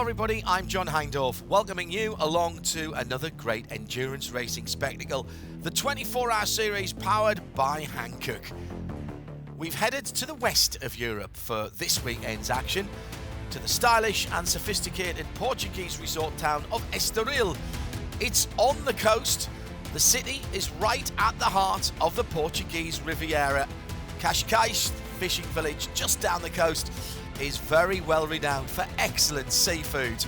everybody, I'm John Hindorf, welcoming you along to another great endurance racing spectacle, the 24-hour series powered by Hankook. We've headed to the west of Europe for this weekend's action, to the stylish and sophisticated Portuguese resort town of Estoril. It's on the coast. The city is right at the heart of the Portuguese Riviera. Cascais fishing village just down the coast is very well renowned for excellent seafood.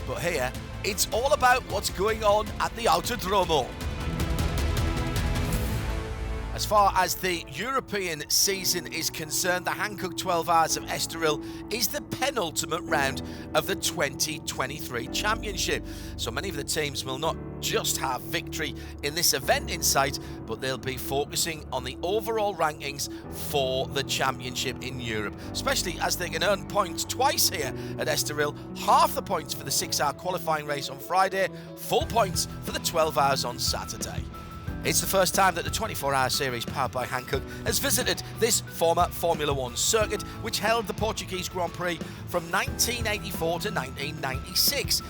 But here, it's all about what's going on at the Autodromo. As far as the European season is concerned, the Hankook 12 Hours of Estoril is the penultimate round of the 2023 championship. So many of the teams will not just have victory in this event in sight, but they'll be focusing on the overall rankings for the championship in Europe, especially as they can earn points twice here at Estoril. Half the points for the 6-hour qualifying race on Friday, full points for the 12 hours on Saturday. It's the first time that the 24-hour series powered by Hankook has visited this former Formula One circuit, which held the Portuguese Grand Prix from 1984 to 1996.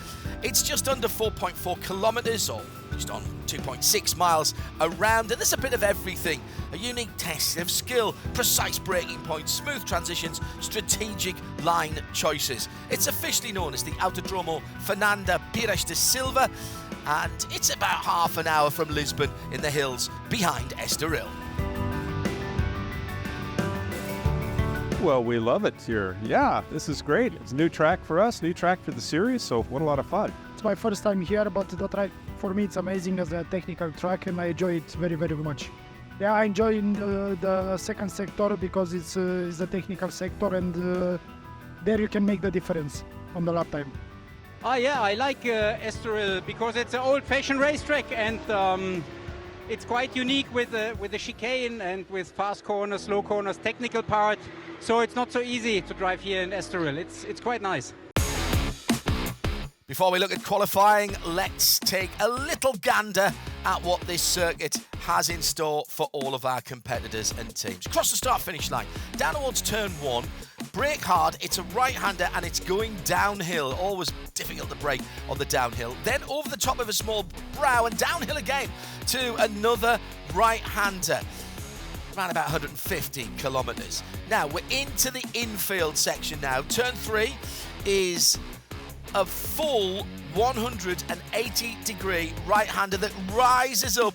It's just under 4.4 kilometres, or just on 2.6 miles around, and there's a bit of everything. A unique test of skill, precise braking points, smooth transitions, strategic line choices. It's officially known as the Autodromo Fernando Pires de Silva, and it's about half an hour from Lisbon in the hills behind Estoril. Well, we love it here. Yeah, this is great. It's a new track for us, new track for the series, so what a lot of fun. It's my first time here, but the track for me it's amazing as a technical track, and I enjoy it very, very much. Yeah, I enjoy the second sector because it's a technical sector, and there you can make the difference on the lap time. Oh yeah, I like Estoril because it's an old-fashioned racetrack, and it's quite unique with the chicane and with fast corners, slow corners, technical part. So it's not so easy to drive here in Estoril. It's quite nice. Before we look at qualifying, let's take a little gander at what this circuit has in store for all of our competitors and teams. Cross the start-finish line, down towards turn 1, brake hard, it's a right-hander and it's going downhill, always difficult to brake on the downhill. Then over the top of a small brow and downhill again to another right-hander. Around about 150 kilometres. Now, we're into the infield section now. Turn 3 is a full 180-degree right-hander that rises up.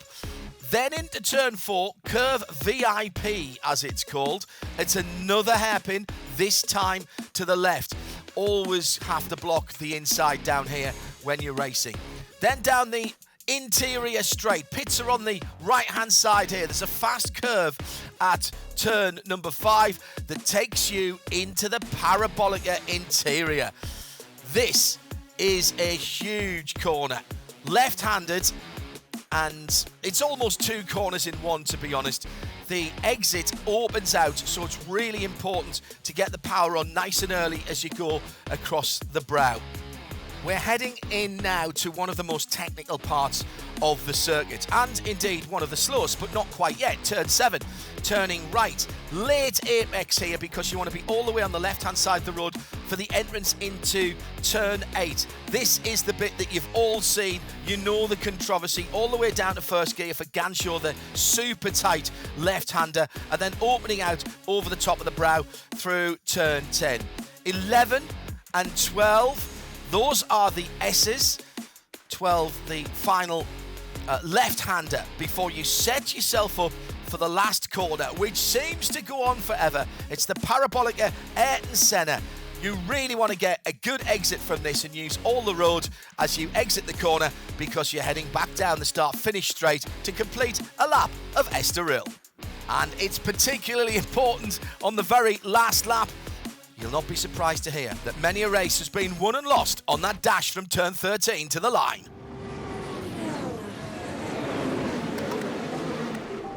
Then into turn 4, curve VIP as it's called. It's another hairpin, this time to the left. Always have to block the inside down here when you're racing. Then down the interior straight. Pits are on the right-hand side here. There's a fast curve at turn number 5 that takes you into the Parabolica interior. This is a huge corner. Left-handed, and it's almost 2 corners in one, to be honest. The exit opens out, so it's really important to get the power on nice and early as you go across the brow. We're heading in now to one of the most technical parts of the circuit, and indeed one of the slowest, but not quite yet. Turn 7, turning right. Late apex here because you want to be all the way on the left-hand side of the road for the entrance into turn 8. This is the bit that you've all seen. You know the controversy all the way down to first gear for Ganshaw, the super tight left-hander, and then opening out over the top of the brow through turn 10. 11 and 12. Those are the S's. 12, the final left-hander before you set yourself up for the last corner, which seems to go on forever. It's the Parabolica Ayrton Senna. You really want to get a good exit from this and use all the road as you exit the corner because you're heading back down the start-finish straight to complete a lap of Estoril. And it's particularly important on the very last lap. You'll not be surprised to hear that many a race has been won and lost on that dash from turn 13 to the line.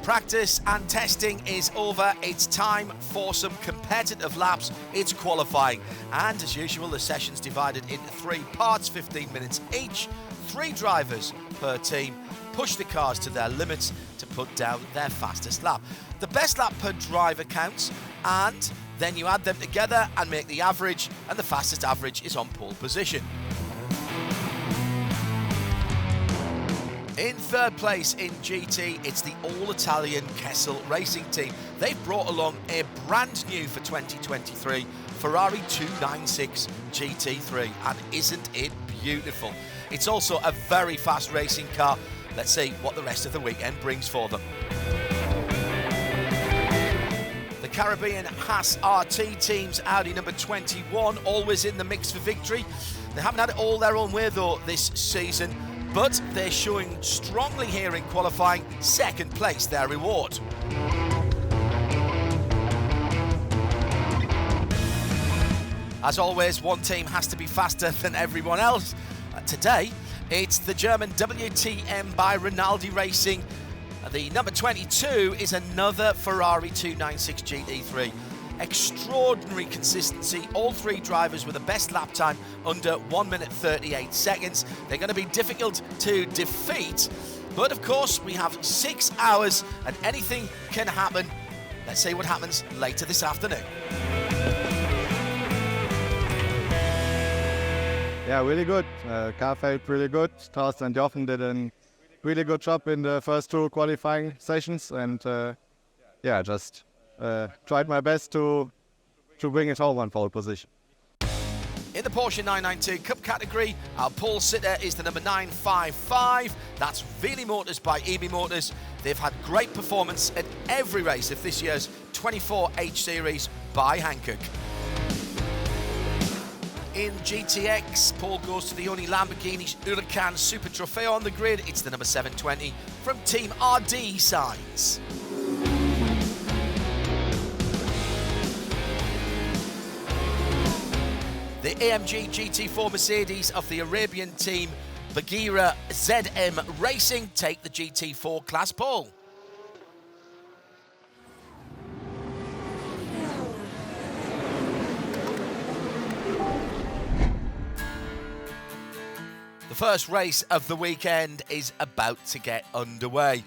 Practice and testing is over. It's time for some competitive laps. It's qualifying. And as usual, the session's divided into 3 parts, 15 minutes each. 3 drivers per team push the cars to their limits to put down their fastest lap. The best lap per driver counts, and Then you add them together and make the average, and the fastest average is on pole position. In third place in GT, it's the all-Italian Kessel Racing team. They've brought along a brand new for 2023 Ferrari 296 GT3, and isn't it beautiful? It's also a very fast racing car. Let's see what the rest of the weekend brings for them. The Caribbean Haas RT team's Audi number 21, always in the mix for victory. They haven't had it all their own way though this season, but they're showing strongly here in qualifying. Second place, their reward. As always, one team has to be faster than everyone else. Today, it's the German WTM by Rinaldi Racing. The number 22 is another Ferrari 296 GT3. Extraordinary consistency. All three drivers with the best lap time under 1 minute 38 seconds. They're going to be difficult to defeat, but of course we have 6 hours and anything can happen. Let's see what happens later this afternoon. Yeah, really good. Car felt really good. Thorsten and Jochen did a really good job in the first two qualifying sessions, and just tried my best to bring it home on pole position. In the Porsche 992 Cup category, our pole sitter is the number 955. That's Wheelie Motors by EB Motors. They've had great performance at every race of this year's 24H Series by Hankook. In GTX, pole goes to the only Lamborghini Huracan Super Trofeo on the grid. It's the number 720 from Team RD Signs. The AMG GT4 Mercedes of the Arabian team Bagheera ZM Racing take the GT4 class pole. The first race of the weekend is about to get underway.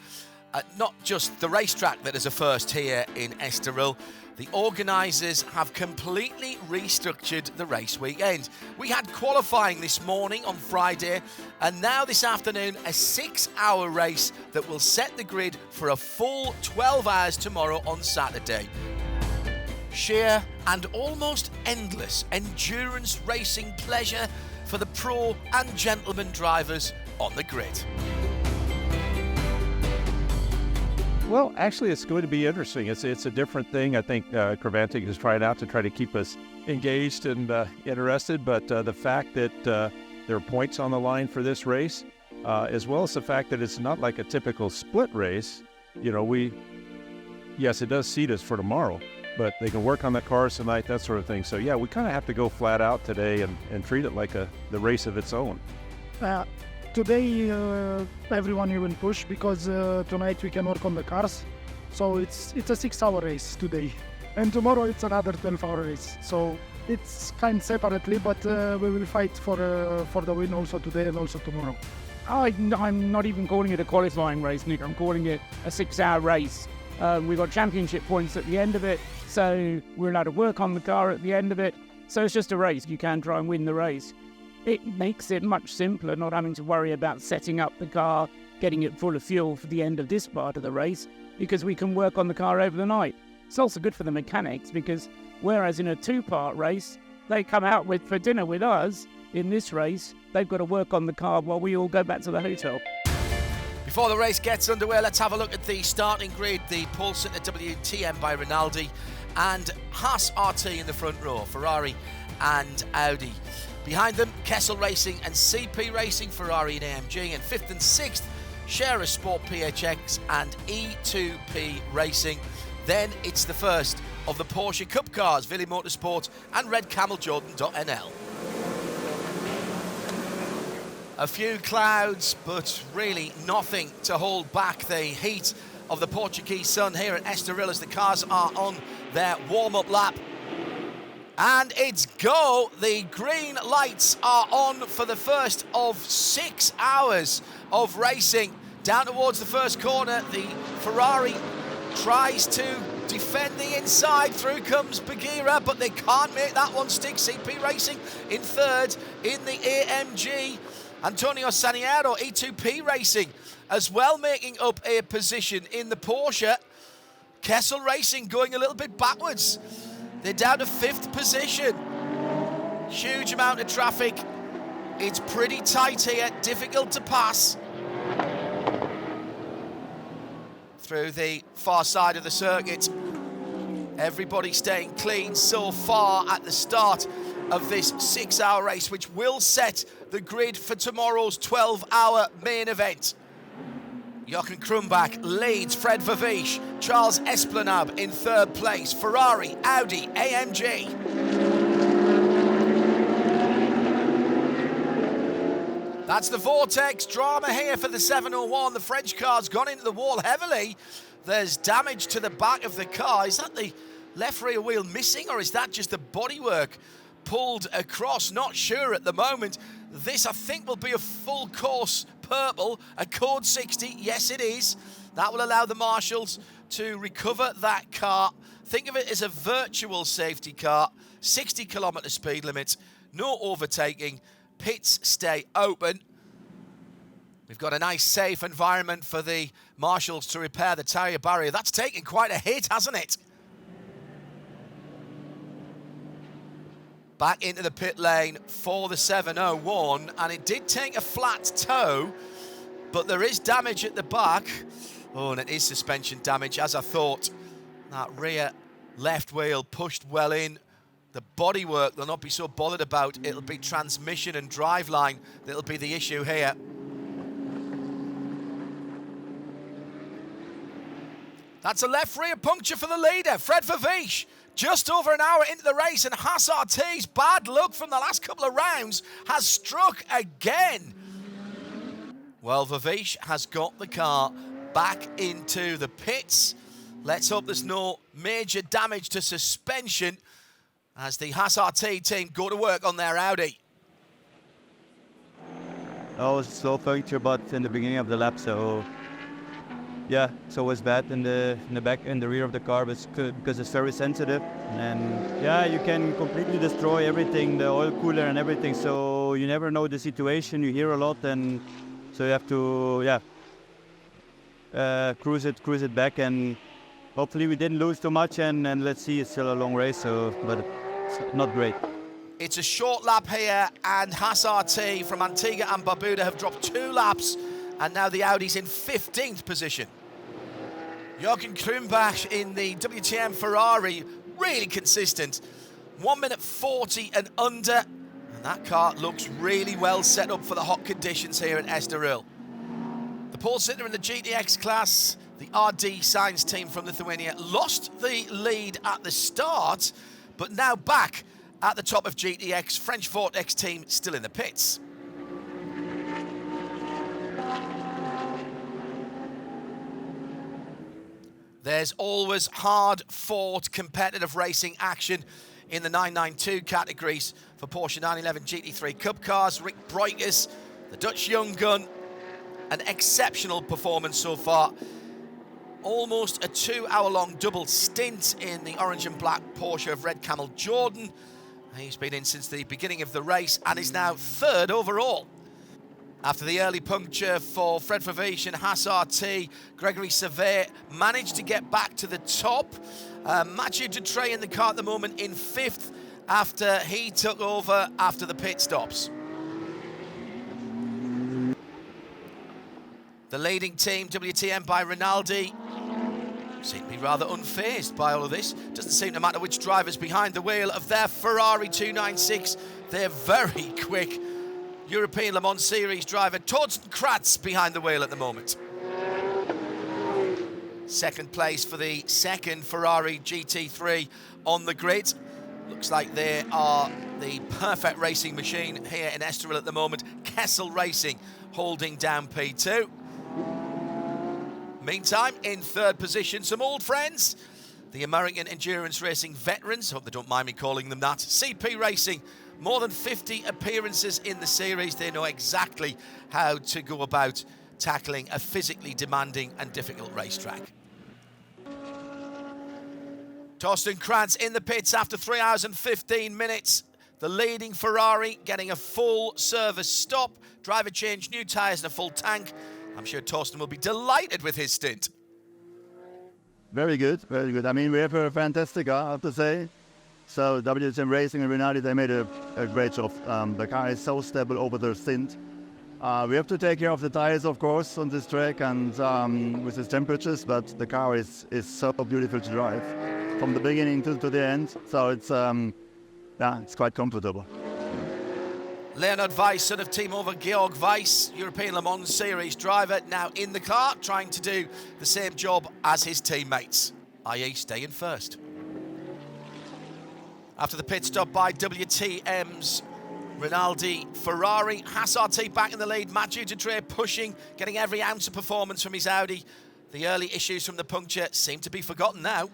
Not just the racetrack that is a first here in Estoril. The organisers have completely restructured the race weekend. We had qualifying this morning on Friday, and now this afternoon a 6-hour race that will set the grid for a full 12 hours tomorrow on Saturday. Sheer and almost endless endurance racing pleasure for the pro and gentleman drivers on the grid. Well, actually, it's going to be interesting. It's a different thing. I think Creventic is trying out to try to keep us engaged and interested. But the fact that there are points on the line for this race, as well as the fact that it's not like a typical split race. You know, yes, it does seed us for tomorrow, but they can work on the cars tonight, that sort of thing. So yeah, we kind of have to go flat out today and treat it like the race of its own. Today, everyone will push because tonight we can work on the cars. So it's a 6-hour race today, and tomorrow it's another 12-hour race. So it's kind of separately, but we will fight for the win also today and also tomorrow. I'm not even calling it a qualifying race, Nick. I'm calling it a 6-hour race. We've got championship points at the end of it, so we're allowed to work on the car at the end of it. So it's just a race. You can try and win the race. It makes it much simpler not having to worry about setting up the car, getting it full of fuel for the end of this part of the race, because we can work on the car over the night. It's also good for the mechanics because whereas in a 2-part race, they come out for dinner with us, in this race, they've got to work on the car while we all go back to the hotel. Before the race gets underway, let's have a look at the starting grid. The pole sitter WTM by Rinaldi and Haas RT in the front row, Ferrari and Audi. Behind them, Kessel Racing and CP Racing, Ferrari and AMG. And 5th and 6th, Scherer Sport PHX and E2P Racing. Then it's the first of the Porsche Cup cars, Wheelie Motorsport and Red Camel Jordan.nl. A few clouds, but really nothing to hold back the heat of the Portuguese sun here at Estoril as the cars are on their warm-up lap. And it's go! The green lights are on for the first of 6 hours of racing. Down towards the first corner, the Ferrari tries to defend the inside. Through comes Bagheera, but they can't make that one stick. CP Racing in third in the AMG. Antonio Saniero, E2P Racing, as well making up a position in the Porsche. Kessel Racing going a little bit backwards. They're down to 5th position. Huge amount of traffic. It's pretty tight here, difficult to pass. Through the far side of the circuit. Everybody staying clean so far at the start of this 6-hour race, which will set the grid for tomorrow's 12-hour main event. Jochen Krumbach leads Fred Vervisch, Charles Esplanade in third place, Ferrari, Audi, AMG. That's the Vortex drama here for the 701. The French car's gone into the wall heavily. There's damage to the back of the car. Is that the left rear wheel missing, or is that just the bodywork pulled across? Not sure at the moment. This, I think, will be a full course purple, a code 60. Yes, it is. That will allow the marshals to recover that car. Think of it as a virtual safety car. 60 kilometre speed limit, no overtaking. Pits stay open. We've got a nice safe environment for the marshals to repair the tyre barrier. That's taken quite a hit, hasn't it? Back into the pit lane for the 701, and it did take a flat toe, but there is damage at the back. Oh, and it is suspension damage, as I thought. That rear left wheel pushed well in. The bodywork they'll not be so bothered about. It'll be transmission and driveline that'll be the issue here. That's a left rear puncture for the leader, Fred Vervisch. Just over an hour into the race, and Hassart's bad luck from the last couple of rounds has struck again. Well, Vervisch has got the car back into the pits. Let's hope there's no major damage to suspension as the Hassart team go to work on their Audi. I was slow puncture, but in the beginning of the lap, so yeah, it's always bad in the back and the rear of the car, but because it's very sensitive, and yeah, you can completely destroy everything, the oil cooler and everything. So you never know the situation. You hear a lot, and so you have to cruise it back, and hopefully we didn't lose too much. And let's see, it's still a long race, so but it's not great. It's a short lap here, and Hassart from Antigua and Barbuda have dropped 2 laps, and now the Audi's in 15th position. Jochen Krumbach in the WTM Ferrari, really consistent. 1 minute 40 and under, and that car looks really well set up for the hot conditions here at Estoril. The pole sitter in the GTX class, the RD Science team from Lithuania, lost the lead at the start, but now back at the top of GTX. French Vortex team still in the pits. There's always hard-fought competitive racing action in the 992 categories for Porsche 911 GT3 Cup cars. Rick Breukers, the Dutch young gun, an exceptional performance so far. Almost a 2-hour-long double stint in the orange and black Porsche of Red Camel Jordan. He's been in since the beginning of the race and is now 3rd overall. After the early puncture for Fred Vervisch and Hassart, Gregory Savet managed to get back to the top. Mathieu Dutré in the car at the moment in 5th after he took over after the pit stops. The leading team, WTM by Rinaldi, seem to be rather unfazed by all of this. Doesn't seem to matter which driver's behind the wheel of their Ferrari 296. They're very quick. European Le Mans Series driver Torsten Kratz behind the wheel at the moment. 2nd place for the 2nd Ferrari GT3 on the grid. Looks like they are the perfect racing machine here in Estoril at the moment. Kessel Racing holding down P2. Meantime, in 3rd position, some old friends, the American endurance racing veterans, hope they don't mind me calling them that, CP Racing. More than 50 appearances in the series. They know exactly how to go about tackling a physically demanding and difficult racetrack. Torsten Krantz in the pits after 3 hours and 15 minutes. The leading Ferrari getting a full service stop. Driver change, new tyres and a full tank. I'm sure Torsten will be delighted with his stint. Very good, very good. I mean, we have a fantastic car, I have to say. So WTM Racing and Rinaldi, they made a great job. The car is so stable over the stint. We have to take care of the tires, of course, on this track and with these temperatures, but the car is so beautiful to drive from the beginning to the end. So it's quite comfortable. Leonard Weiss, son of team over Georg Weiss, European Le Mans Series driver, now in the car, trying to do the same job as his teammates, i.e. stay in first. After the pit stop by WTM's Rinaldi Ferrari, Haas RT back in the lead, Mathieu Dutré pushing, getting every ounce of performance from his Audi. The early issues from the puncture seem to be forgotten now.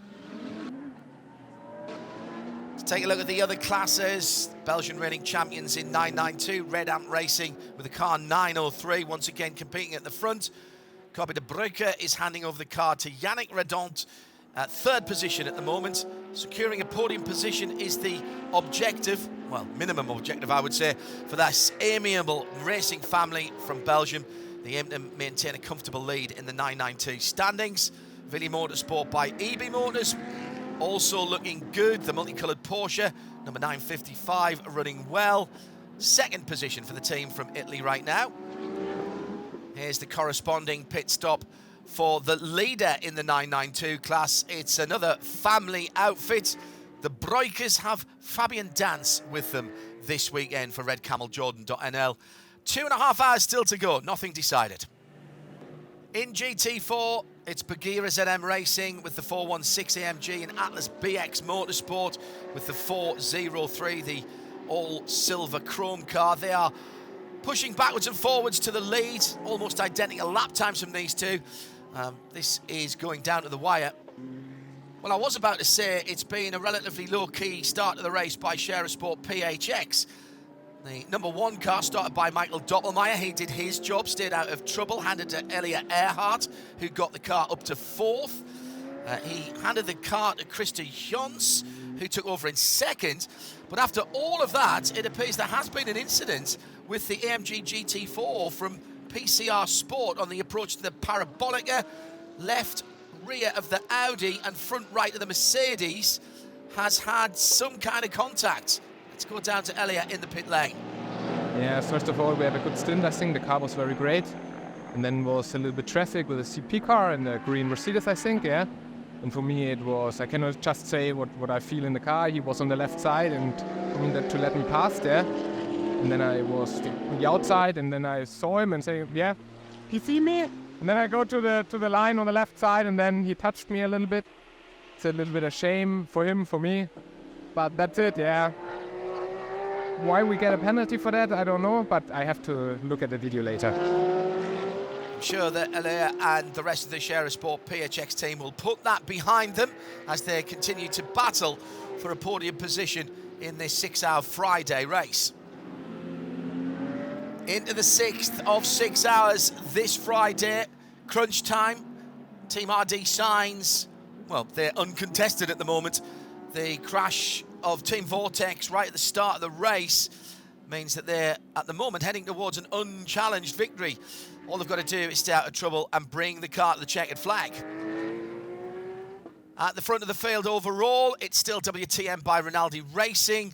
Take a look at the other classes. Belgian reigning champions in 992, Red Ant Racing with a car 903, once again competing at the front. Corby de Bruyke is handing over the car to Yannick Redont at third position at the moment. Securing a podium position is the objective, well, minimum objective, I would say, for this amiable racing family from Belgium. They aim to maintain a comfortable lead in the 992 standings. Willy Motorsport by EB Motors also looking good. The multicoloured Porsche, number 955, running well. Second position for the team from Italy right now. Here's the corresponding pit stop for the leader in the 992 class. It's another family outfit. The Breukers have Fabian Dance with them this weekend for redcameljordan.nl. 2.5 hours still to go, nothing decided. In GT4, it's Bagheera ZM Racing with the 416 AMG and Atlas BX Motorsport with the 403, the all-silver chrome car. They are pushing backwards and forwards to the lead, almost identical lap times from these two. This is going down to the wire. Well, I was about to say it's been a relatively low-key start to the race by Sport PHX. The number one car started by Michael Doppelmayr. He did his job, stayed out of trouble, handed to Elliot Earhart, who got the car up to fourth. He handed the car to Christa Jons, who took over in second. But after all of that, it appears there has been an incident with the AMG GT4 from PCR Sport on the approach to the Parabolica. Left rear of the Audi and front right of the Mercedes has had some kind of contact. Let's go down to Elliot in the pit lane. Yeah, first of all, we had a good stint. I think the car was very great. And then was a little bit traffic with a CP car and a green Mercedes, I think, yeah. And for me, it was, I cannot just say what I feel in the car. He was on the left side and I mean that to let me pass there. And then I was on the outside and then I saw him and say, yeah, he see me? And then I go to the line on the left side and then he touched me a little bit. It's a little bit of shame for him, for me. But that's it, yeah. Why we get a penalty for that, I don't know, but I have to look at the video later. I'm sure that Elia and the rest of the Sport PHX team will put that behind them as they continue to battle for a podium position in this 6-hour Friday race. Into the 6th of 6 hours this Friday, crunch time. Team RD signs, well, they're uncontested at the moment. The crash of Team Vortex right at the start of the race means that they're, at the moment, heading towards an unchallenged victory. All they've got to do is stay out of trouble and bring the car to the checkered flag. At the front of the field overall, it's still WTM by Rinaldi Racing.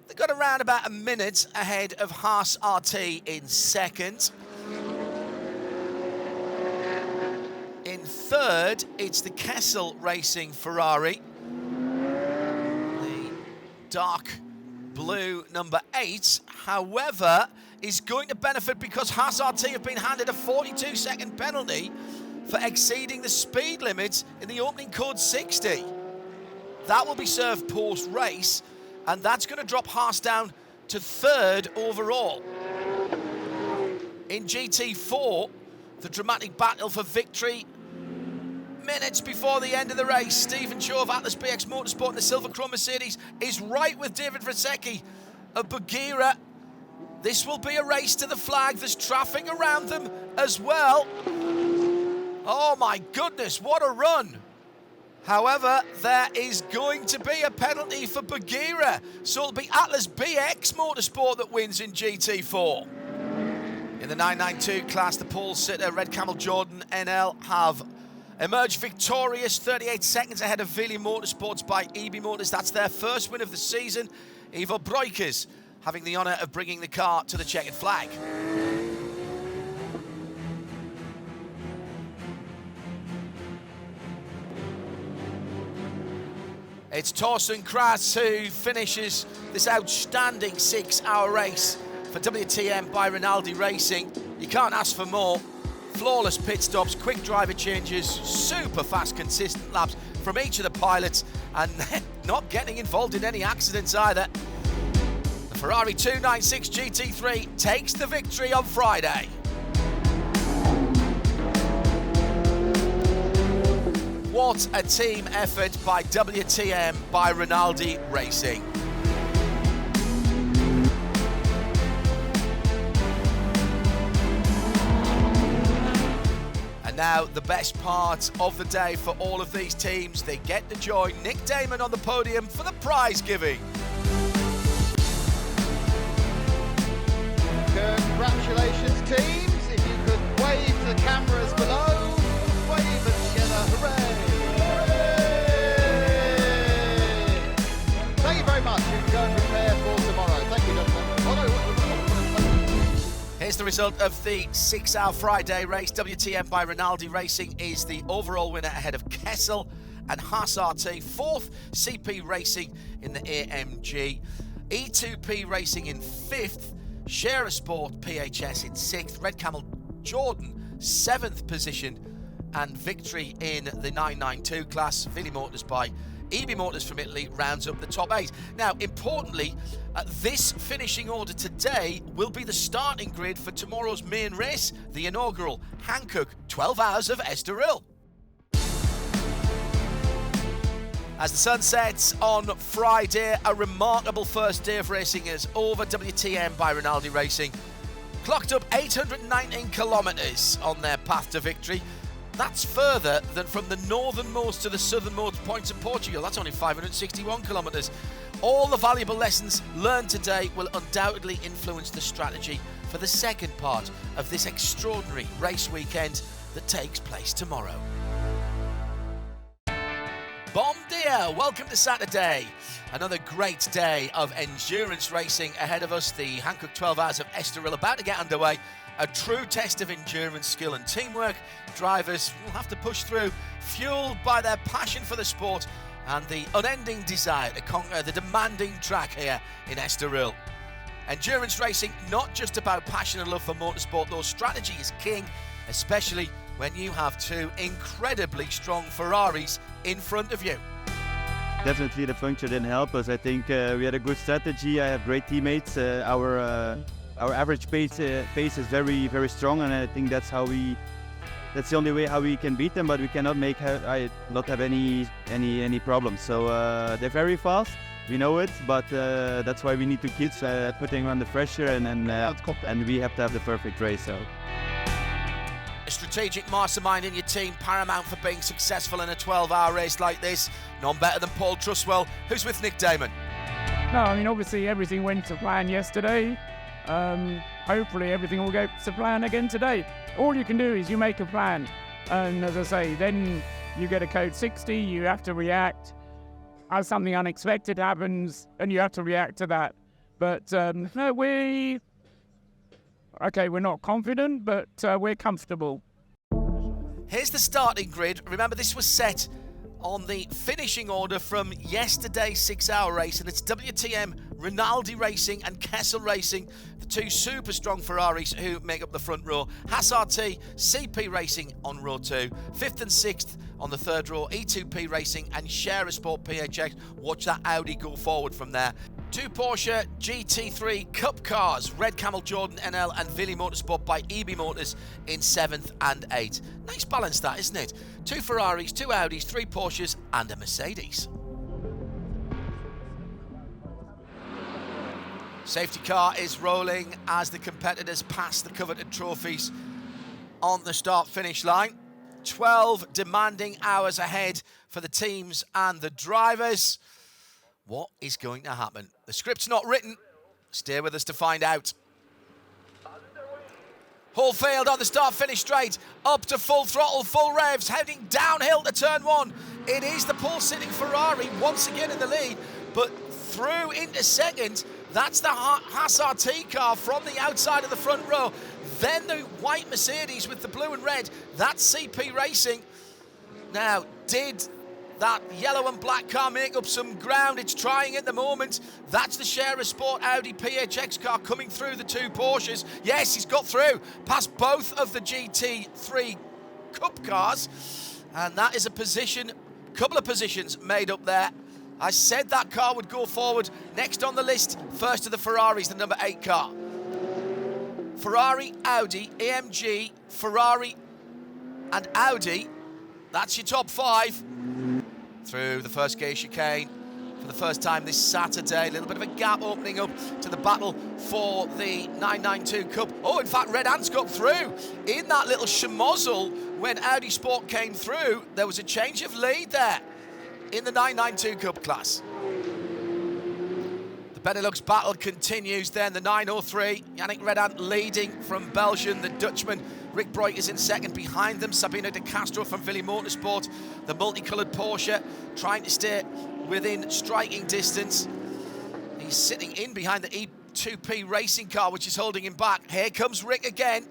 They've got around about a minute ahead of Haas RT in second. In third, it's the Kessel Racing Ferrari. Dark blue number 8, however, is going to benefit because Haas RT have been handed a 42-second penalty for exceeding the speed limit in the opening code 60. That will be served post-race, and that's going to drop Haas down to third overall. In GT4, the dramatic battle for victory. Minutes before the end of the race, Stephen Cho of Atlas BX Motorsport and the Silver Chrome Mercedes is right with David Vrasecki of Bagheera. This will be a race to the flag. There's traffic around them as well. Oh my goodness, what a run. However, there is going to be a penalty for Bagheera, so it'll be Atlas BX Motorsport that wins in GT4. In the 992 class, the pole sitter Red Camel Jordan NL have emerged victorious, 38 seconds ahead of Vili Motorsports by EB Motors. That's their first win of the season. Ivo Breukers having the honour of bringing the car to the checkered flag. It's Torsten Kras who finishes this outstanding 6-hour race for WTM by Rinaldi Racing. You can't ask for more. Flawless pit stops, quick driver changes, super fast, consistent laps from each of the pilots, and not getting involved in any accidents either. The Ferrari 296 GT3 takes the victory on Friday. What a team effort by WTM by Rinaldi Racing. And now the best part of the day for all of these teams. They get to join Nick Damon on the podium for the prize giving. Congratulations teams, if you could wave to the cameras below, wave and together, hooray! Thank you very much, you can go and prepare for tomorrow. Thank you, gentlemen. Here's the result of the 6-hour Friday race. WTM by Rinaldi Racing is the overall winner ahead of Kessel and Haas RT. Fourth, CP Racing in the AMG. E2P Racing in fifth. Share Sport PHS in 6th, Red Camel Jordan 7th position, and victory in the 992 class. Vili Motors by EB Motors from Italy rounds up the top 8. Now, importantly, this finishing order today will be the starting grid for tomorrow's main race, the inaugural Hankook 12 Hours of Estoril. As the sun sets on Friday, a remarkable first day of racing is over. WTM by Rinaldi Racing clocked up 819 kilometres on their path to victory. That's further than from the northernmost to the southernmost points of Portugal. That's only 561 kilometres. All the valuable lessons learned today will undoubtedly influence the strategy for the second part of this extraordinary race weekend that takes place tomorrow. Bom dia! Welcome to Saturday. Another great day of endurance racing ahead of us. The Hankook 12 Hours of Estoril about to get underway. A true test of endurance, skill and teamwork. Drivers will have to push through, fueled by their passion for the sport and the unending desire to conquer the demanding track here in Estoril. Endurance racing, not just about passion and love for motorsport, though strategy is king, especially when you have two incredibly strong Ferraris in front of you. Definitely the puncture didn't help us. I think we had a good strategy. I have great teammates. Our average pace is very, very strong, and I think that's the only way how we can beat them. But we cannot not have any problems. So they're very fast. We know it, but that's why we need to keep putting on the pressure, and we have to have the perfect race. So. A strategic mastermind in your team, paramount for being successful in a 12-hour race like this. None better than Paul Trustwell, who's with Nick Damon. No, I mean, obviously everything went to plan yesterday. Hopefully everything will go to plan again today. All you can do is you make a plan. And as I say, then you get a code 60, you have to react. As something unexpected happens, and you have to react to that. But no, we're not confident, but we're comfortable. Here's the starting grid. Remember, this was set on the finishing order from yesterday's 6-hour race, and it's WTM, Rinaldi Racing and Kessel Racing, the two super strong Ferraris who make up the front row. Haas RT, CP Racing on row 2, 5th and 6th on the third row, E2P Racing and Share Sport PHX. Watch that Audi go forward from there. Two Porsche GT3 Cup cars, Red Camel Jordan NL and Vili Motorsport by EB Motors in 7th and 8th. Nice balance that, isn't it? Two Ferraris, two Audis, three Porsches and a Mercedes. Safety car is rolling as the competitors pass the coveted trophies on the start-finish line. 12 demanding hours ahead for the teams and the drivers. What is going to happen? The script's not written. Stay with us to find out. Hall field on the start-finish straight, up to full throttle, full revs, heading downhill to turn 1. It is the pole-sitting Ferrari once again in the lead, but through into second, that's the Haas RT car from the outside of the front row. Then the white Mercedes with the blue and red, that's CP Racing. Now, did that yellow and black car make up some ground? It's trying at the moment. That's the Scherer Sport Audi PHX car coming through the 2 Porsches. Yes, he's got through past both of the GT3 Cup cars. And that is a couple of positions made up there. I said that car would go forward. Next on the list, first of the Ferraris, the number 8 car. Ferrari, Audi, AMG, Ferrari and Audi. That's your top 5. Through the first gear chicane for the first time this Saturday. A little bit of a gap opening up to the battle for the 992 Cup. Oh, in fact, Red Ants got through in that little schmozzle when Audi Sport came through. There was a change of lead there in the 992 Cup class. The Benelux battle continues then. The 903, Yannick Red Ant leading from Belgium. The Dutchman Rick Broik is in second. Behind them, Sabino De Castro from Philly Motorsport. The multicoloured Porsche trying to stay within striking distance. He's sitting in behind the E2P racing car, which is holding him back. Here comes Rick again,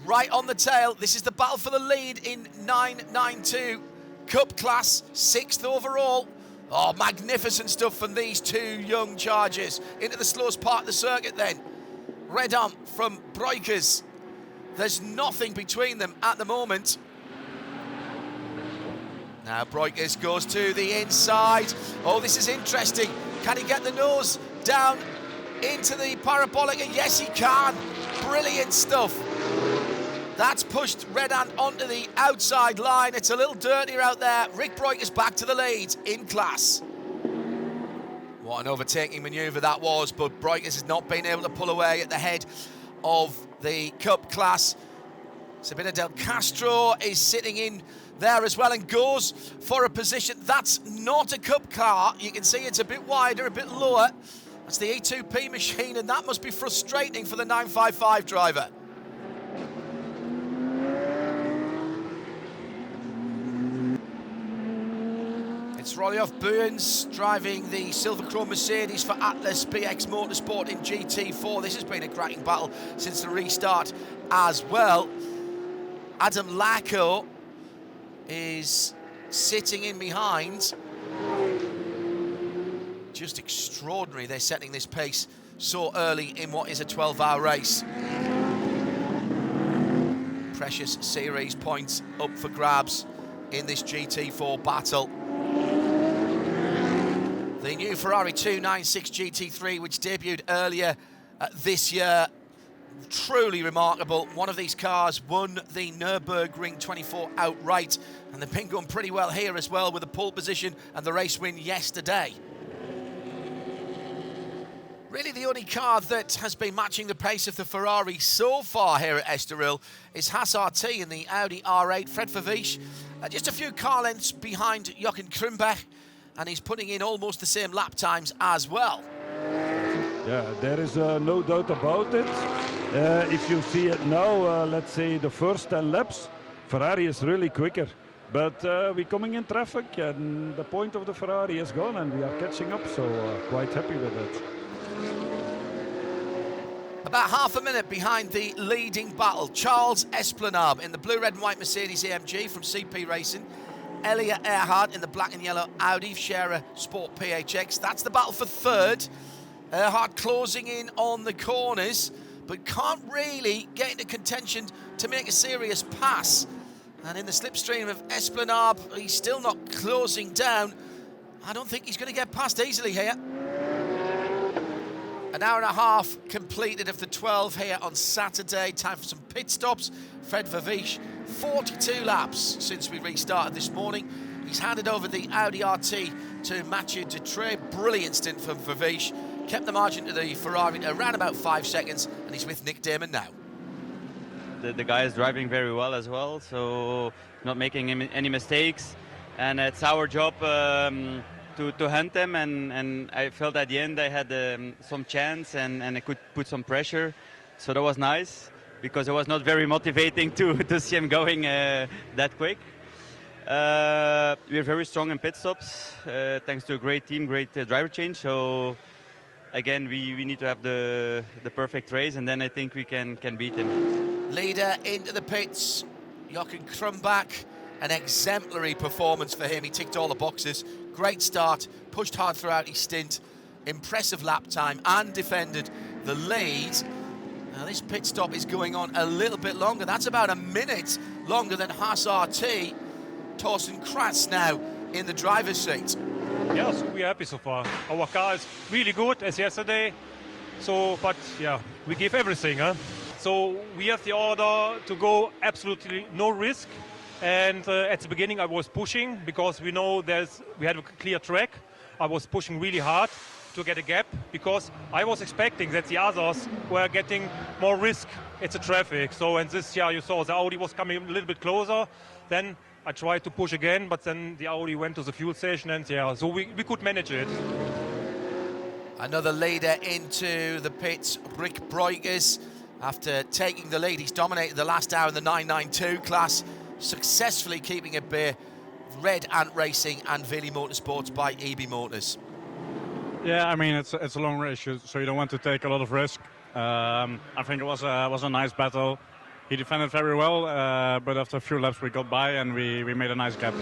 right on the tail. This is the battle for the lead in 992 Cup class, 6th overall. Oh, magnificent stuff from these 2 young chargers. Into the slowest part of the circuit then. Red Ant from Broikers. There's nothing between them at the moment. Now Broikers goes to the inside. Oh, this is interesting. Can he get the nose down into the parabolic? And yes, he can. Brilliant stuff. That's pushed Red Ant onto the outside line. It's a little dirtier out there. Rick Broikers back to the lead in class. What an overtaking manoeuvre that was, but Broikers has not been able to pull away at the head of the Cup class. Sabino Del Castro is sitting in there as well and goes for a position. That's not a Cup car. You can see it's a bit wider, a bit lower. That's the E2P machine, and that must be frustrating for the 955 driver. It's Rolioff Burns driving the Silver Chrome Mercedes for Atlas BX Motorsport in GT4. This has been a cracking battle since the restart as well. Adam Lacko is sitting in behind. Just extraordinary they're setting this pace so early in what is a 12-hour race. Precious series points up for grabs in this GT4 battle. The new Ferrari 296 GT3, which debuted earlier this year, truly remarkable. One of these cars won the Nürburgring 24 outright, and they've been going pretty well here as well with the pole position and the race win yesterday. Really the only car that has been matching the pace of the Ferrari so far here at Estoril is Haas RT in the Audi R8. Fred Vervisch, just a few car lengths behind Jochen Krumbeck, and he's putting in almost the same lap times as well. Yeah, there is no doubt about it. If you see it now, let's say the first 10 laps, Ferrari is really quicker. But we're coming in traffic and the point of the Ferrari is gone and we are catching up, so quite happy with it. About half a minute behind the leading battle, Charles Esplanade in the blue, red and white Mercedes AMG from CP Racing. Elia Earhart in the black and yellow Audi Scherer Sport PHX. That's the battle for third. Earhart closing in on the corners, but can't really get into contention to make a serious pass. And in the slipstream of Esplanade, he's still not closing down. I don't think he's going to get past easily here. An hour and a half completed of the 12 here on Saturday. Time for some pit stops. Fred Vervisch, 42 laps since we restarted this morning. He's handed over the Audi RT to Mathieu Dutré. Brilliant stint from Vervisch. Kept the margin to the Ferrari at around about 5 seconds, and he's with Nick Damon now. the guy is driving very well as well, so not making any mistakes. And it's our job to hunt them, and I felt at the end I had some chance and I could put some pressure. So that was nice, because it was not very motivating to see him going that quick. We're very strong in pit stops, thanks to a great team, great driver change. So again, we need to have the perfect race, and then I think we can beat him. Leader into the pits, Jochen Krumbach. An exemplary performance for him. He ticked all the boxes. Great start, pushed hard throughout his stint. Impressive lap time and defended the lead. Now this pit stop is going on a little bit longer. That's about a minute longer than Haas RT. Thorsten Kratz now in the driver's seat. Yeah, so we're happy so far. Our car is really good as yesterday. So, but yeah, we give everything. Huh? So we have the order to go absolutely no risk. And at the beginning I was pushing, because we know we had a clear track. I was pushing really hard to get a gap, because I was expecting that the others were getting more risk at the traffic. So, and this year you saw the Audi was coming a little bit closer. Then I tried to push again, but then the Audi went to the fuel station, and yeah, so we could manage it. Another leader into the pits, Rick Breukers. After taking the lead, he's dominated the last hour in the 992 class, successfully keeping at bay Red Ant Racing and Vili Motorsports by EB Motors. Yeah, I mean, it's a long race, so you don't want to take a lot of risk. I think it was a nice battle. He defended very well, but after a few laps we got by and we made a nice gap.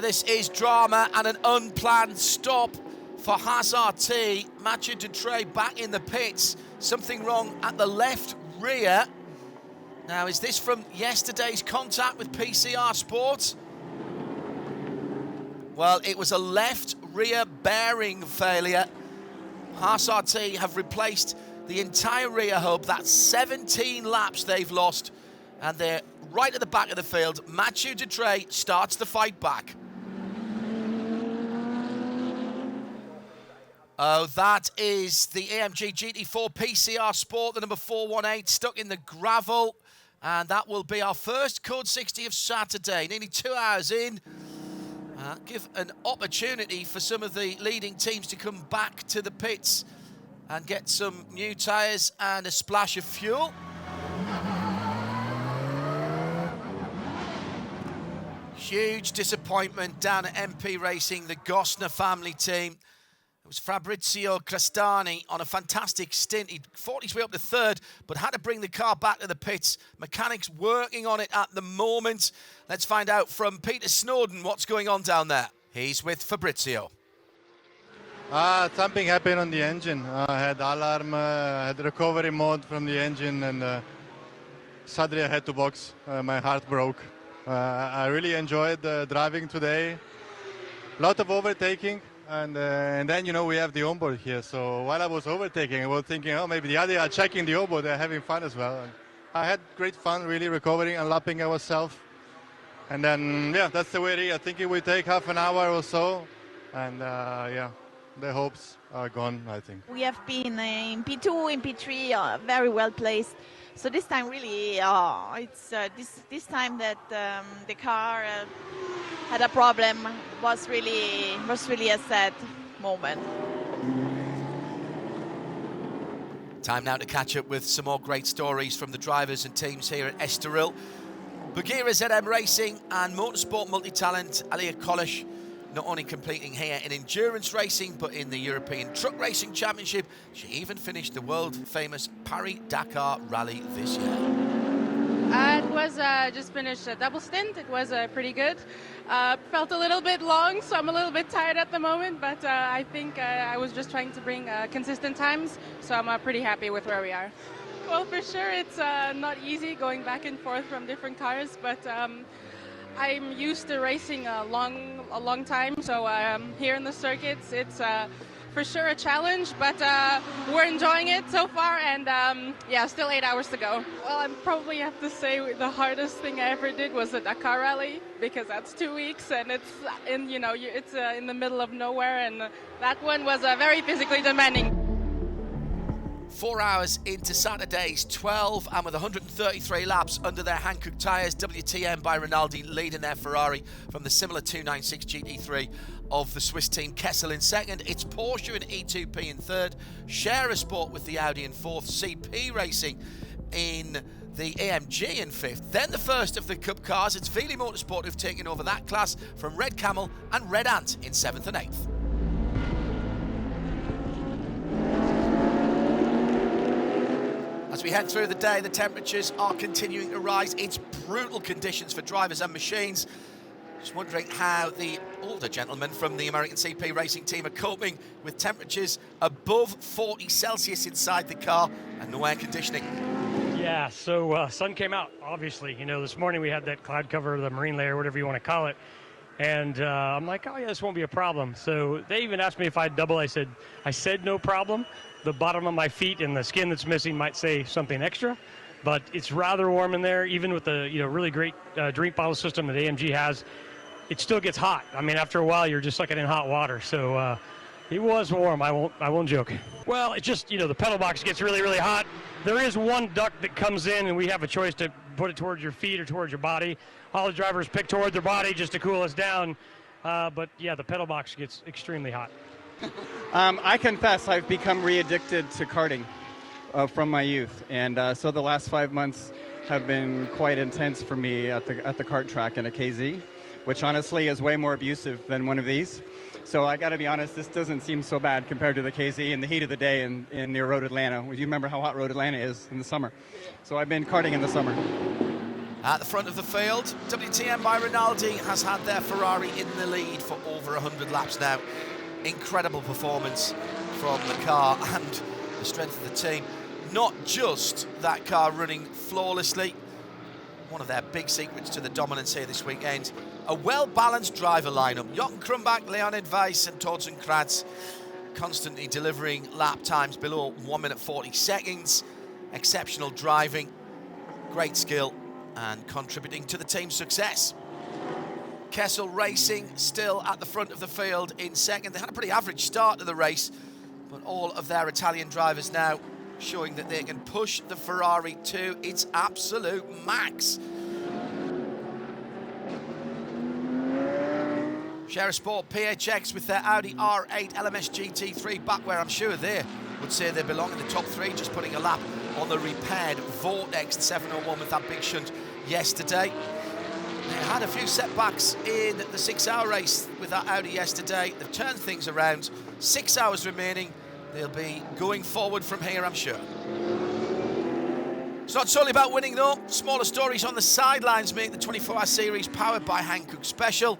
This is drama and an unplanned stop for Haas RT. Mathieu Dutré back in the pits. Something wrong at the left rear. Now, is this from yesterday's contact with PCR Sport? Well, it was a left rear bearing failure. Haas RT have replaced the entire rear hub. That's 17 laps they've lost, and they're right at the back of the field. Mathieu Dutré starts the fight back. Oh, that is the AMG GT4 PCR Sport, the number 418, stuck in the gravel. And that will be our first Code 60 of Saturday, nearly 2 hours in. Give an opportunity for some of the leading teams to come back to the pits and get some new tyres and a splash of fuel. Huge disappointment down at MP Racing, the Gosner family team. It was Fabrizio Crestani on a fantastic stint. He fought his way up to third, but had to bring the car back to the pits. Mechanics working on it at the moment. Let's find out from Peter Snowden what's going on down there. He's with Fabrizio. Something happened on the engine. I had alarm, had recovery mode from the engine, and suddenly I had to box. My heart broke. I really enjoyed driving today. A lot of overtaking. And then, you know, we have the onboard here. So while I was overtaking, I was thinking, oh, maybe the other are checking the onboard. They're having fun as well. And I had great fun, really recovering and lapping ourselves. And then, yeah, that's the way it is. I think it will take half an hour or so. And, yeah, the hopes are gone, I think. We have been in P2, in P3, very well placed. So this time, really, it's this time that the car had a problem was really a sad moment. Time now to catch up with some more great stories from the drivers and teams here at Estoril. Bagheera ZM Racing and Motorsport Multi-Talent Alia Kolish not only completing here in endurance racing, but in the European Truck Racing Championship. She even finished the world-famous Paris-Dakar Rally this year. It was just finished a double stint. It was pretty good. Felt a little bit long, so I'm a little bit tired at the moment, but I think I was just trying to bring consistent times, so I'm pretty happy with where we are. Well, for sure, it's not easy going back and forth from different cars, but I'm used to racing a long time, so here in the circuits, it's for sure a challenge, but we're enjoying it so far, and yeah, still 8 hours to go. Well, I probably have to say the hardest thing I ever did was the Dakar Rally, because that's 2 weeks, and it's in it's in the middle of nowhere, and that one was very physically demanding. 4 hours into Saturday's 12, and with 133 laps under their Hankook tyres, WTM by Rinaldi leading their Ferrari from the similar 296 GT3 of the Swiss team. Kessel in second, it's Porsche and E2P in third, Share a Sport with the Audi in fourth, CP Racing in the AMG in fifth. Then the first of the Cup cars, it's Vili Motorsport who've taken over that class from Red Camel and Red Ant in seventh and eighth. As we head through the day, the temperatures are continuing to rise. It's brutal conditions for drivers and machines. Just wondering how the older gentlemen from the American CP Racing team are coping with temperatures above 40 Celsius inside the car and no air conditioning. Yeah, so sun came out, obviously. You know, this morning we had that cloud cover, the marine layer, whatever you want to call it. And I'm like, oh yeah, this won't be a problem. So they even asked me if I'd double. I said no problem. The bottom of my feet and the skin that's missing might say something extra, but it's rather warm in there. Even with the really great drink bottle system that AMG has, it still gets hot. I mean, after a while, you're just sucking in hot water. So it was warm. I won't joke. Well, it just the pedal box gets really, really hot. There is one duct that comes in, and we have a choice to put it towards your feet or towards your body. All the drivers pick toward their body just to cool us down. But yeah, the pedal box gets extremely hot. I confess I've become re-addicted to karting from my youth, and so the last 5 months have been quite intense for me at the kart track in a KZ, which honestly is way more abusive than one of these. So I got to be honest, this doesn't seem so bad compared to the KZ in the heat of the day in near Road Atlanta. You remember how hot Road Atlanta is in the summer. So I've been karting in the summer. At the front of the field, WTM by Rinaldi has had their Ferrari in the lead for over 100 laps now. Incredible performance from the car and the strength of the team. Not just that car running flawlessly, one of their big secrets to the dominance here this weekend. A well-balanced driver lineup. Jochen Krumbach, Leonid Weiss and Torsten Kratz constantly delivering lap times below 1 minute 40 seconds. Exceptional driving, great skill and contributing to the team's success. Kessel Racing still at the front of the field in second. They had a pretty average start to the race, but all of their Italian drivers now showing that they can push the Ferrari to its absolute max. Share a Sport PHX with their Audi R8 LMS GT3 back where I'm sure they would say they belong in the top three, just putting a lap on the repaired Vortex 701 with that big shunt yesterday. They had a few setbacks in the 6-hour race with that Audi yesterday. They've turned things around. 6 hours remaining. They'll be going forward from here, I'm sure. It's not solely about winning, though. Smaller stories on the sidelines make the 24-hour series powered by Hankook special.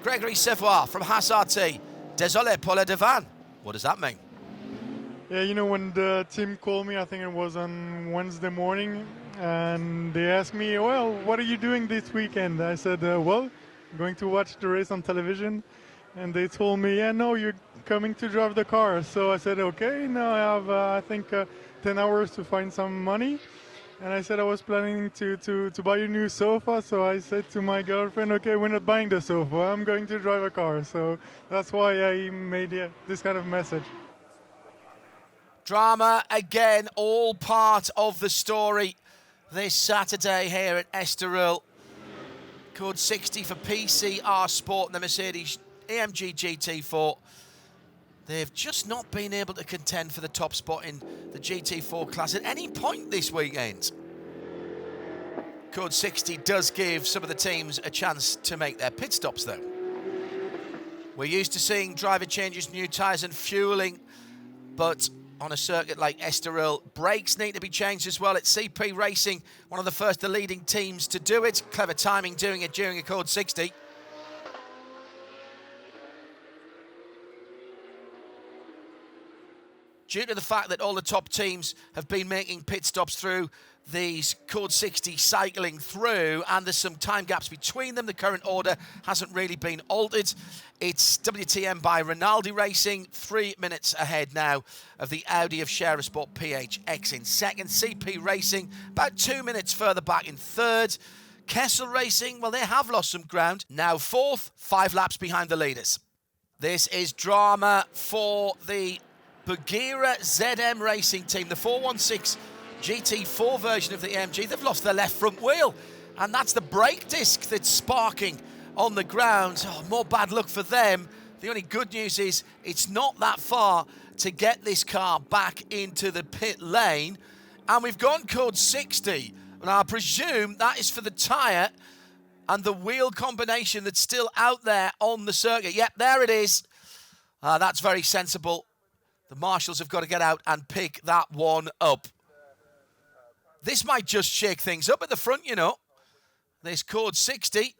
Gregory Sevois from Haas RT. Désolé pour le devant. What does that mean? Yeah, when the team called me, I think it was on Wednesday morning, and they asked me, well, what are you doing this weekend? I said, well, I'm going to watch the race on television. And they told me, yeah, no, you're coming to drive the car. So I said, okay, now I have, I think, 10 hours to find some money. And I said I was planning to buy a new sofa. So I said to my girlfriend, okay, we're not buying the sofa. I'm going to drive a car. So that's why I made this kind of message. Drama, again, all part of the story this Saturday here at Estoril. Code 60 for PCR Sport and the Mercedes AMG GT4. They've just not been able to contend for the top spot in the GT4 class at any point this weekend. Code 60 does give some of the teams a chance to make their pit stops, though. We're used to seeing driver changes, new tyres and fueling, but on a circuit like Estoril, brakes need to be changed as well. It's CP Racing, one of the first the leading teams to do it. Clever timing doing it during a Code 60. Due to the fact that all the top teams have been making pit stops through these Code 60 cycling through, and there's some time gaps between them, the current order hasn't really been altered. It's WTM by Rinaldi Racing, 3 minutes ahead now of the Audi of Share a Sport PHX in second. CP Racing about 2 minutes further back in third. Kessel Racing, well, they have lost some ground. Now fourth, 5 laps behind the leaders. This is drama for the Bagheera ZM Racing Team, the 416 GT4 version of the AMG, they've lost their left front wheel, and that's the brake disc that's sparking on the ground. Oh, more bad luck for them. The only good news is it's not that far to get this car back into the pit lane, and we've gone code 60. Now, I presume that is for the tyre and the wheel combination that's still out there on the circuit. Yep, there it is. That's very sensible. The marshals have got to get out and pick that one up. This might just shake things up at the front, you know. This code 60.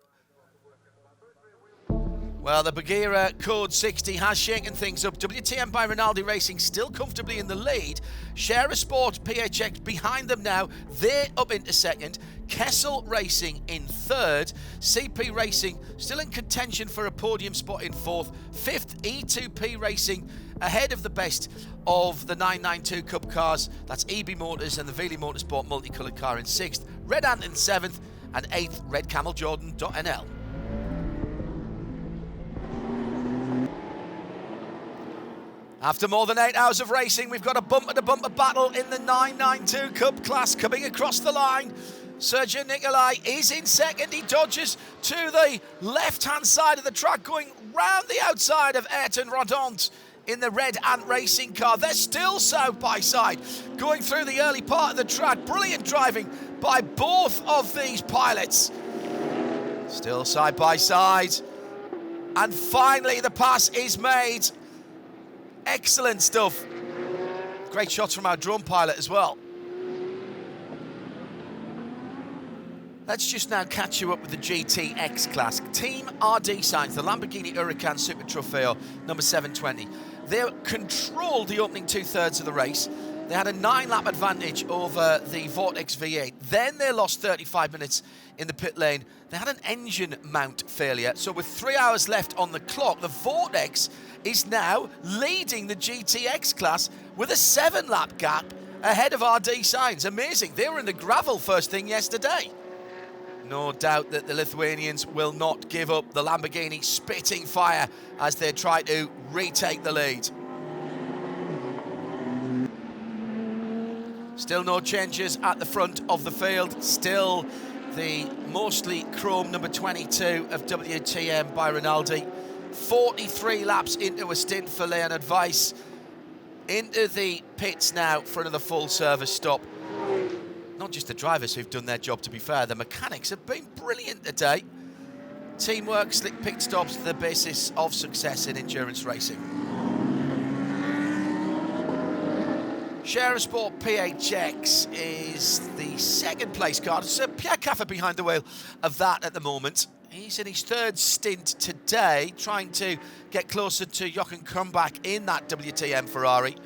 Well, the Bagheera code 60 has shaken things up. WTM by Rinaldi Racing still comfortably in the lead. Share Sport PHX behind them now. They're up into second. Kessel Racing in third. CP Racing still in contention for a podium spot in fourth. Fifth, E2P Racing ahead of the best of the 992 Cup cars. That's EB Motors and the Veely Motorsport multicoloured car in sixth. Red Ant in seventh, and eighth, Red Camel Jordan.nl. After more than 8 hours of racing, we've got a bumper-to-bumper battle in the 992 Cup class coming across the line. Sergio Nicolai is in second. He dodges to the left-hand side of the track, going round the outside of Ayrton Rodont in the Red Ant Racing car. They're still side by side, going through the early part of the track. Brilliant driving by both of these pilots. Still side by side. And finally, the pass is made. Excellent stuff. Great shots from our drone pilot as well. Let's just now catch you up with the GTX class. Team RD Sainz, the Lamborghini Huracan Super Trofeo, number 720. They controlled the opening two-thirds of the race. They had a 9-lap advantage over the Vortex V8. Then they lost 35 minutes in the pit lane. They had an engine mount failure. So with 3 hours left on the clock, the Vortex is now leading the GTX class with a 7-lap gap ahead of RD Sainz. Amazing. They were in the gravel first thing yesterday. No doubt that the Lithuanians will not give up. The Lamborghini spitting fire as they try to retake the lead. Still no changes at the front of the field. Still the mostly chrome number 22 of WTM by Rinaldi. 43 laps into a stint for Leonard Weiss. Into the pits now for another full service stop. Not just the drivers who've done their job, to be fair. The mechanics have been brilliant today. Teamwork, slick pit stops, the basis of success in endurance racing. Share Sport PHX is the second place car. So Pierre Caffer behind the wheel of that at the moment. He's in his third stint today, trying to get closer to Jochen Krumbach in that WTM Ferrari.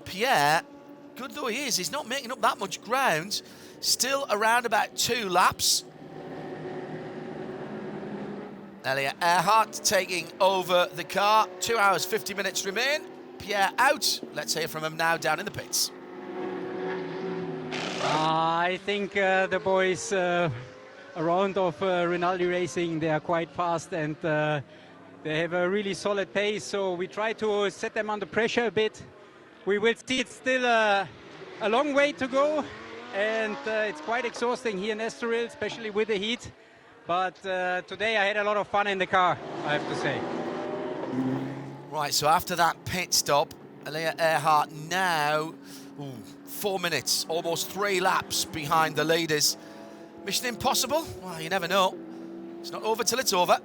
Pierre, good though he is, he's not making up that much ground. Still around about 2 laps. Elliot Earhart taking over the car. 2 hours, 50 minutes remain. Pierre out. Let's hear from him now down in the pits. I think the boys around of Rinaldi Racing, they are quite fast and they have a really solid pace. So we try to set them under pressure a bit. We will see it's still a long way to go, and it's quite exhausting here in Estoril, especially with the heat. But today I had a lot of fun in the car, I have to say. Right, so after that pit stop, Elliot Earhart now 4 minutes, almost 3 laps behind the leaders. Mission impossible? Well, you never know. It's not over till it's over.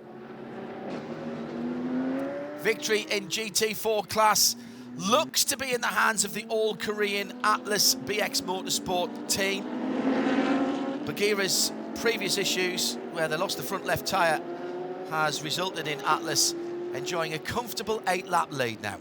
Victory in GT4 class looks to be in the hands of the all-Korean Atlas BX Motorsport team. Bagheera's previous issues, where they lost the front left tyre, has resulted in Atlas enjoying a comfortable 8-lap lead now.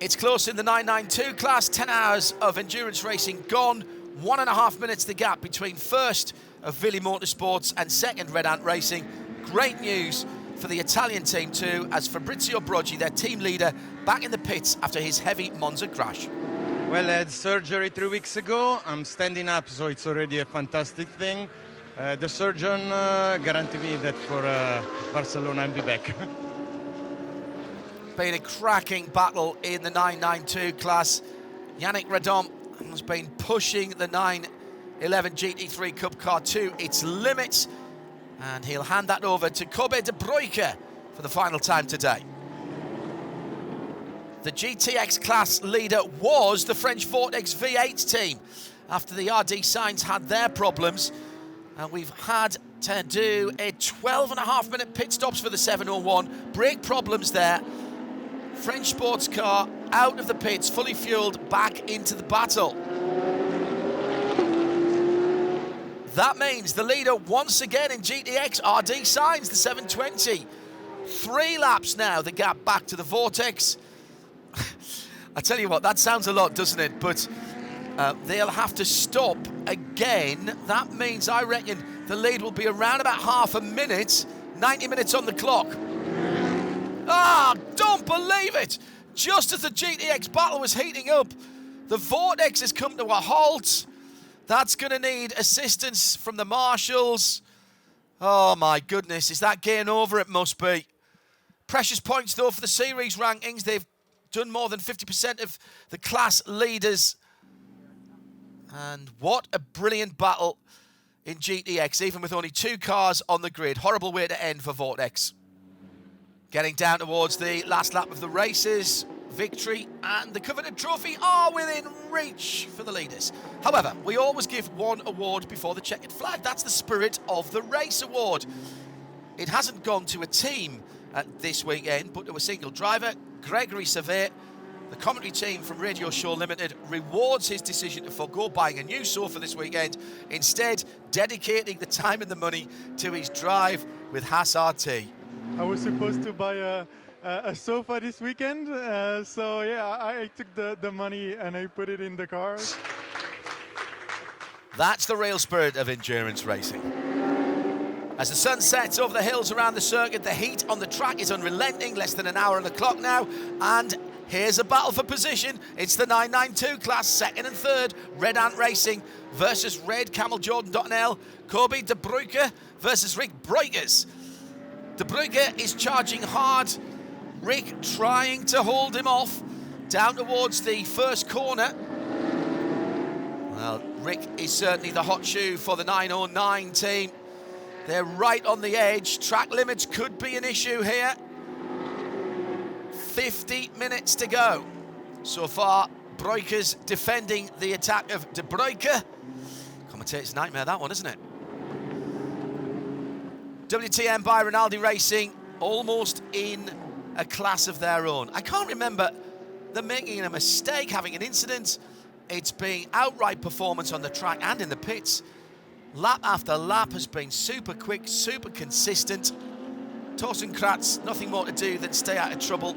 It's close in the 992 class, 10 hours of endurance racing gone, 1.5 minutes the gap between first of Veely Motorsports and second Red Ant Racing. Great news for the Italian team too, as Fabrizio Broggi, their team leader, back in the pits after his heavy Monza crash. Well, I had surgery 3 weeks ago. I'm standing up, so it's already a fantastic thing. The surgeon guaranteed me that for Barcelona I'll be back. been a cracking battle in the 992 class. Yannick Radom has been pushing the 911 GT3 Cup car to its limits, and he'll hand that over to Kobe de Bruyke for the final time today. The GTX class leader was the French Vortex V8 team after the RD Sainz had their problems, and we've had to do a 12.5-minute pit stops for the 701. Brake problems there. French sports car out of the pits, fully fueled, back into the battle. That means the leader once again in GTX, RD Sainz, the 720. 3 laps now, the gap back to the Vortex. I tell you what, that sounds a lot, doesn't it? But they'll have to stop again. That means, I reckon, the lead will be around about half a minute, 90 minutes on the clock. Ah, don't believe it! Just as the GTX battle was heating up, the Vortex has come to a halt. That's going to need assistance from the marshals. Oh my goodness, is that game over? It must be. Precious points though for the series rankings. They've done more than 50% of the class leaders. And what a brilliant battle in GTX, even with only 2 cars on the grid. Horrible way to end for Vortex. Getting down towards the last lap of the races, victory and the coveted trophy are within reach for the leaders. However, we always give one award before the checkered flag. That's the Spirit of the Race award. It hasn't gone to a team this weekend, but to a single driver, Gregory Savet. The commentary team from Radio Show Limited rewards his decision to forgo buying a new sofa this weekend, instead dedicating the time and the money to his drive with Haas RT. I was supposed to buy a sofa this weekend, so yeah, I took the money and I put it in the car. That's the real spirit of endurance racing. As the sun sets over the hills around the circuit, the heat on the track is unrelenting. Less than an hour on the clock now, and here's a battle for position. It's the 992 class, second and third. Red Ant Racing versus Red Camel Jordan.nl. Kobe de Bruyke versus Rick Breukers. De Bruyke is charging hard. Rick trying to hold him off down towards the first corner. Well, Rick is certainly the hot shoe for the 909 team. They're right on the edge. Track limits could be an issue here. 50 minutes to go. So far, Breukers defending the attack of De Bruyke. Commentator's nightmare, that one, isn't it? WTM by Rinaldi Racing, almost in a class of their own. I can't remember them making a mistake, having an incident. It's been outright performance on the track and in the pits. Lap after lap has been super quick, super consistent. Torsten Kratz, nothing more to do than stay out of trouble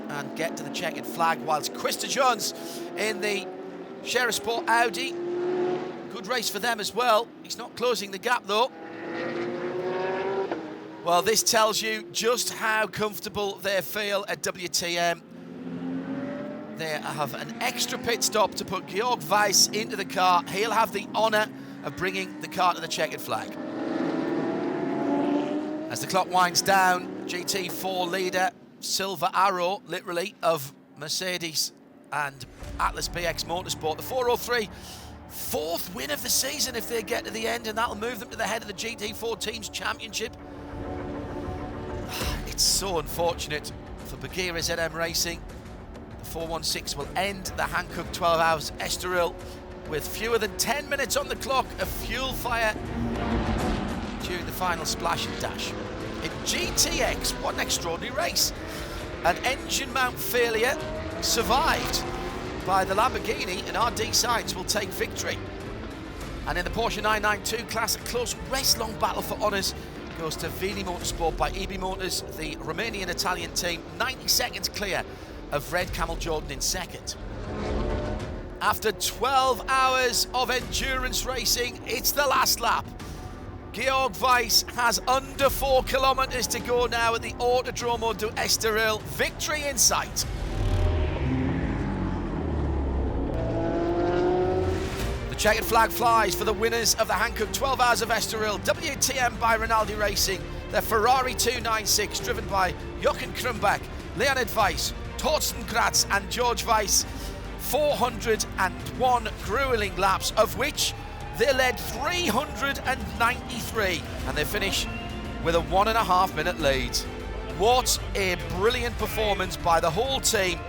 and get to the checkered flag, whilst Christa Jones in the Share Sport Audi. Good race for them as well. He's not closing the gap though. Well, this tells you just how comfortable they feel at WTM. They have an extra pit stop to put Georg Weiss into the car. He'll have the honour of bringing the car to the checkered flag. As the clock winds down, GT4 leader, Silver Arrow, literally, of Mercedes and Atlas BX Motorsport. The 403, 4th win of the season if they get to the end, and that'll move them to the head of the GT4 Teams Championship. It's so unfortunate for Bagheera ZM Racing. The 416 will end the Hankook 12 Hours Estoril with fewer than 10 minutes on the clock of fuel fire during the final splash and dash. In GTX, what an extraordinary race. An engine mount failure survived by the Lamborghini, and RD Sainz will take victory. And in the Porsche 992 class, a close race-long battle for honours goes to Vili Motorsport by EB Motors, the Romanian-Italian team, 90 seconds clear of Red Camel Jordan in second. After 12 hours of endurance racing, it's the last lap. Georg Weiss has under 4 kilometres to go now at the Autodromo do Estoril. Victory in sight. The checkered flag flies for the winners of the Hankook 12 Hours of Estoril. WTM by Rinaldi Racing. Their Ferrari 296, driven by Jochen Krumbach Leonid Weiss, Torsten Kratz and George Weiss. 401 grueling laps, of which they led 393, and they finish with a 1.5 minute lead. What a brilliant performance by the whole team.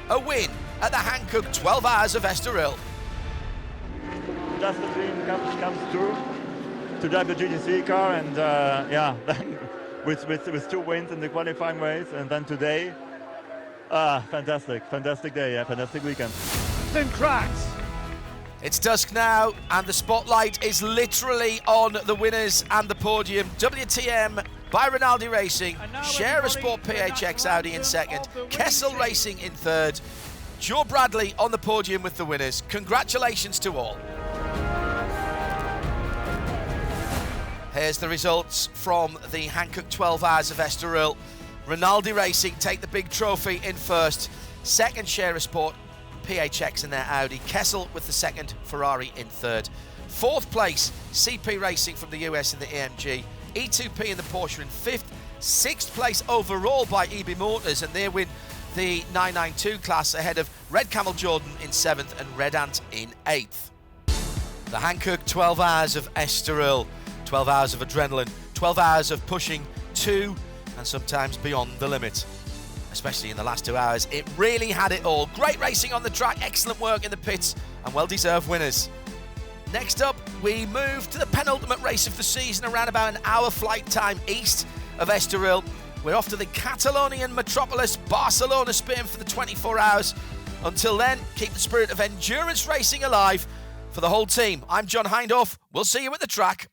A win at the Hankook 12 Hours of Estoril. Just the dream comes true to drive the GTC car, and then with 2 wins in the qualifying race, and then today, fantastic day, fantastic weekend. It's dusk now, and the spotlight is literally on the winners and the podium. WTM by Rinaldi Racing, Scherer Sport PHX Audi in second, Kessel Racing in third, Joe Bradley on the podium with the winners. Congratulations to all. Here's the results from the Hankook 12 Hours of Estoril. Rinaldi Racing take the big trophy in first, second Scherer Sport PHX in their Audi, Kessel with the second, Ferrari in third. Fourth place, CP Racing from the US in the AMG, E2P in the Porsche in fifth. Sixth place overall by EB Motors, and they win the 992 class ahead of Red Camel Jordan in seventh and Red Ant in eighth. The Hankook 12 Hours of Estoril, 12 hours of adrenaline, 12 hours of pushing to and sometimes beyond the limit. Especially in the last 2 hours, it really had it all. Great racing on the track, excellent work in the pits, and well-deserved winners. Next up, we move to the penultimate race of the season, around about an hour flight time east of Estoril. We're off to the Catalonian metropolis, Barcelona, Spain, for the 24 hours. Until then, keep the spirit of endurance racing alive. For the whole team, I'm John Hindhaugh. We'll see you at the track.